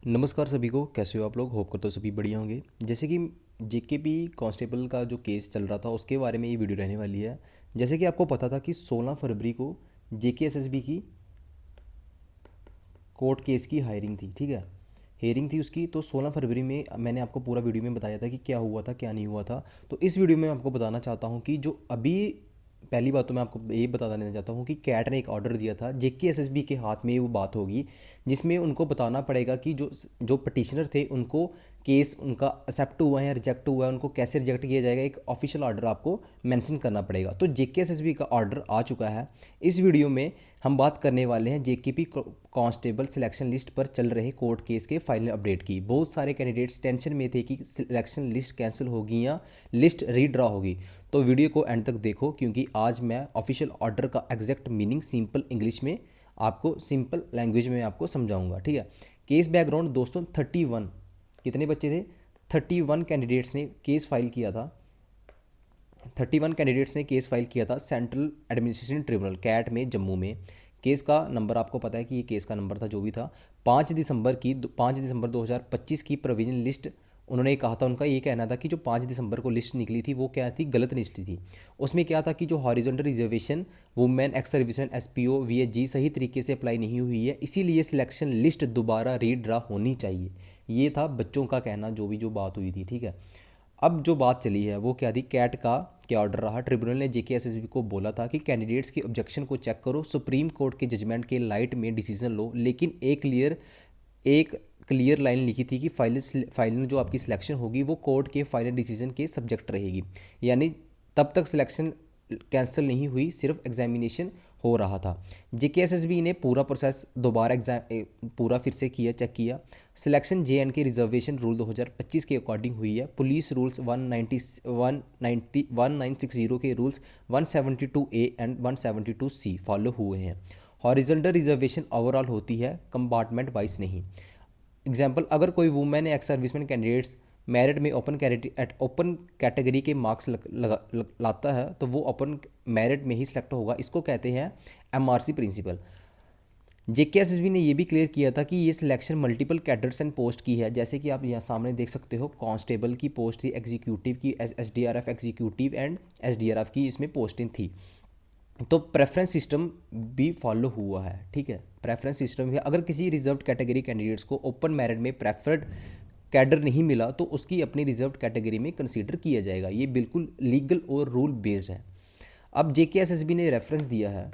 नमस्कार सभी को, कैसे हो आप लोग। होप करते हो सभी बढ़िया होंगे। जैसे कि जेकेपी कांस्टेबल का जो केस चल रहा था उसके बारे में ये वीडियो रहने वाली है। जैसे कि आपको पता था कि 16 फरवरी को जेकेएसएसबी की कोर्ट केस की हायरिंग थी, ठीक है। हेयरिंग थी उसकी, तो 16 फरवरी में मैंने आपको पूरा वीडियो में बताया था कि क्या हुआ था क्या नहीं हुआ था। तो इस वीडियो में मैं आपको बताना चाहता हूँ कि जो अभी पहली बात तो मैं आपको ये बता देना चाहता हूँ कि कैट ने एक ऑर्डर दिया था, जेकेएसएसबी के हाथ में वो बात होगी जिसमें उनको बताना पड़ेगा कि जो जो पटिशनर थे उनको केस उनका एक्सेप्ट हुआ है या रिजेक्ट हुआ है, उनको कैसे रिजेक्ट किया जाएगा, एक ऑफिशियल ऑर्डर आपको मेंशन करना पड़ेगा। तो जेकेएसएसबी का ऑर्डर आ चुका है। इस वीडियो में हम बात करने वाले हैं जेकेपी कांस्टेबल सिलेक्शन लिस्ट पर चल रहे कोर्ट केस के फाइनल अपडेट की। बहुत सारे कैंडिडेट्स टेंशन में थे कि सिलेक्शन लिस्ट कैंसिल होगी या लिस्ट रीड्रा होगी। तो वीडियो को एंड तक देखो, क्योंकि आज मैं ऑफिशियल ऑर्डर का एग्जैक्ट मीनिंग सिंपल इंग्लिश में आपको, सिंपल लैंग्वेज में आपको समझाऊंगा, ठीक है। केस बैकग्राउंड दोस्तों, 31 कितने बच्चे थे, 31 कैंडिडेट्स ने केस फाइल किया था। 31 कैंडिडेट्स ने केस फाइल किया था सेंट्रल एडमिनिस्ट्रेशन ट्रिब्यूनल कैट में, जम्मू में। केस का नंबर आपको पता है कि ये केस का नंबर था जो भी था। 5 दिसंबर 2025 की प्रोविजन लिस्ट, उन्होंने कहा था, उनका ये कहना था कि जो 5 दिसंबर को लिस्ट निकली थी वो क्या थी, गलत लिस्ट थी। उसमें क्या था कि जो horizontal reservation women ex serviceman SPO VHG सही तरीके से अप्लाई नहीं हुई है, इसीलिए सिलेक्शन लिस्ट दोबारा रीड्रा होनी चाहिए। ये था बच्चों का कहना, जो बात हुई थी, ठीक है। अब जो बात चली है वो क्या थी, कैट का क्या ऑर्डर रहा। ट्रिब्यूनल ने जेकेएसएसबी को बोला था कि कैंडिडेट्स के ऑब्जेक्शन को चेक करो, सुप्रीम कोर्ट के जजमेंट के लाइट में डिसीजन लो, लेकिन एक क्लियर लाइन लिखी थी कि फाइनल जो आपकी सिलेक्शन होगी वो कोर्ट के फाइनल डिसीजन के सब्जेक्ट रहेगी। यानी तब तक सिलेक्शन कैंसिल नहीं हुई, सिर्फ एग्जामिनेशन हो रहा था। जेकेएसएसबी ने पूरा प्रोसेस दोबारा पूरा फिर से किया, चेक किया। सिलेक्शन जे एंड के रिजर्वेशन रूल 2025 के अकॉर्डिंग हुई है। पुलिस रूल्स 1960 के rules 172A and 172C follow हुए हैं। हॉरिजॉन्टल रिजर्वेशन ओवरऑल होती है, कंपार्टमेंट वाइज नहीं। एग्जाम्पल, अगर कोई women ex serviceman candidates merit में ओपन कैटेगरी के मार्क्स लाता है तो वो ओपन मेरिट में ही सिलेक्ट होगा। इसको कहते हैं एमआरसी प्रिंसिपल। जेकेएसएसबी ने ये भी क्लियर किया था कि ये selection multiple cadres and post की है। जैसे कि आप यहाँ सामने देख सकते हो, कांस्टेबल की पोस्ट थी, एग्जीक्यूटिव की, एसडीआरएफ एग्जीक्यूटिव एंड एसडीआरएफ की इसमें पोस्टिंग थी। तो प्रेफरेंस सिस्टम भी फॉलो हुआ है, ठीक है। प्रेफरेंस सिस्टम भी, अगर किसी रिजर्व कैटेगरी कैंडिडेट्स को ओपन मेरिट में प्रेफर्ड कैडर नहीं मिला तो उसकी अपनी रिजर्व कैटेगरी में कंसीडर किया जाएगा। ये बिल्कुल लीगल और रूल बेस्ड है। अब जेकेएसएसबी ने रेफरेंस दिया है,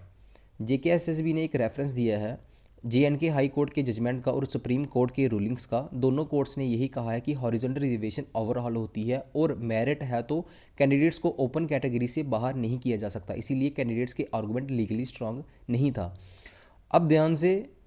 जेकेएसएसबी ने एक रेफरेंस दिया है जेएंडके हाई कोर्ट के जजमेंट का और सुप्रीम कोर्ट के रूलिंग्स का। दोनों कोर्ट्स ने यही कहा है कि हॉरिजॉन्टल रिजर्वेशन ओवरऑल होती है और मेरिट है तो कैंडिडेट्स को ओपन कैटेगरी से बाहर नहीं किया जा सकता, इसीलिए कैंडिडेट्स के आर्गूमेंट लीगली स्ट्रांग नहीं था।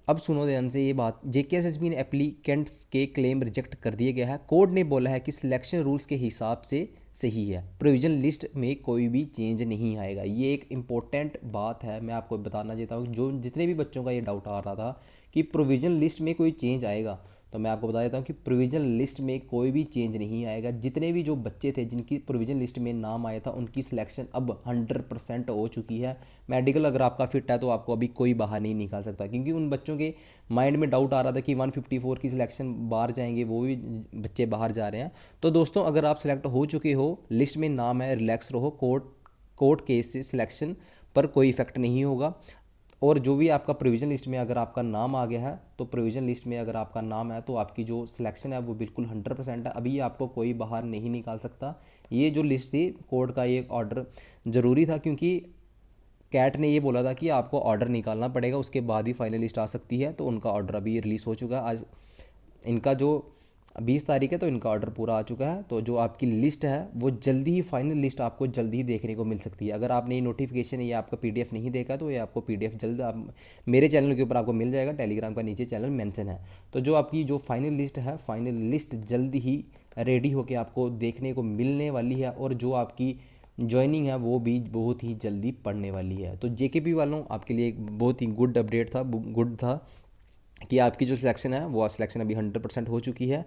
अब सुनो ध्यान से ये बात, जेकेएसएसबी ने एप्लीकेंट्स के क्लेम रिजेक्ट कर दिया गया है। कोर्ट ने बोला है कि सिलेक्शन रूल्स के हिसाब से सही है, प्रोविजन लिस्ट में कोई भी चेंज नहीं आएगा। ये एक इम्पोर्टेंट बात है, मैं आपको बताना चाहता हूँ। जो जितने भी बच्चों का ये डाउट आ रहा था कि प्रोविजन लिस्ट में कोई चेंज आएगा, तो मैं आपको बता देता हूँ कि प्रोविजन लिस्ट में कोई भी चेंज नहीं आएगा। जितने भी जो बच्चे थे जिनकी प्रोविजन लिस्ट में नाम आया था उनकी सिलेक्शन अब 100% हो चुकी है। मेडिकल अगर आपका फिट है तो आपको अभी कोई बाहर नहीं निकाल सकता, क्योंकि उन बच्चों के माइंड में डाउट आ रहा था कि 154 की सिलेक्शन बाहर जाएंगे, वो भी बच्चे बाहर जा रहे हैं। तो दोस्तों, अगर आप सिलेक्ट हो चुके हो, लिस्ट में नाम है, रिलैक्स रहो। कोर्ट केस से सिलेक्शन पर कोई इफेक्ट नहीं होगा। और जो भी आपका प्रोविजन लिस्ट में अगर आपका नाम आ गया है, तो प्रोविजन लिस्ट में अगर आपका नाम है तो आपकी जो सिलेक्शन है वो बिल्कुल 100% है। अभी आपको कोई बाहर नहीं निकाल सकता। ये जो लिस्ट थी, कोर्ट का ये ऑर्डर ज़रूरी था, क्योंकि कैट ने ये बोला था कि आपको ऑर्डर निकालना पड़ेगा, उसके बाद ही फाइनल लिस्ट आ सकती है। तो उनका ऑर्डर अभी रिलीज़ हो चुका है। आज इनका जो 20 तारीख है तो इनका ऑर्डर पूरा आ चुका है। तो जो आपकी लिस्ट है वो जल्दी ही, फाइनल लिस्ट आपको जल्दी ही देखने को मिल सकती है। अगर आपने ये नोटिफिकेशन या आपका पीडीएफ नहीं देखा तो ये आपको पीडीएफ जल्द आप मेरे चैनल के ऊपर आपको मिल जाएगा, टेलीग्राम का नीचे चैनल मेंशन है। तो जो आपकी जो फाइनल लिस्ट है, फाइनल लिस्ट जल्द ही रेडी होकर आपको देखने को मिलने वाली है। और जो आपकी ज्वाइनिंग है वो भी बहुत ही जल्दी पड़ने वाली है। तो जेकेपी वालों, आपके लिए एक बहुत ही गुड अपडेट था, गुड था कि आपकी जो सिलेक्शन है वो सिलेक्शन अभी 100% हो चुकी है।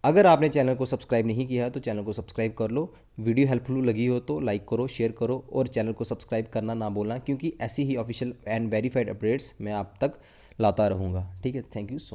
अगर आपने चैनल को सब्सक्राइब नहीं किया है तो चैनल को सब्सक्राइब कर लो। वीडियो हेल्पफुल लगी हो तो लाइक करो, शेयर करो और चैनल को सब्सक्राइब करना ना बोलना, क्योंकि ऐसी ही ऑफिशियल एंड वेरीफाइड अपडेट्स मैं आप तक लाता रहूँगा, ठीक है। Thank you so much.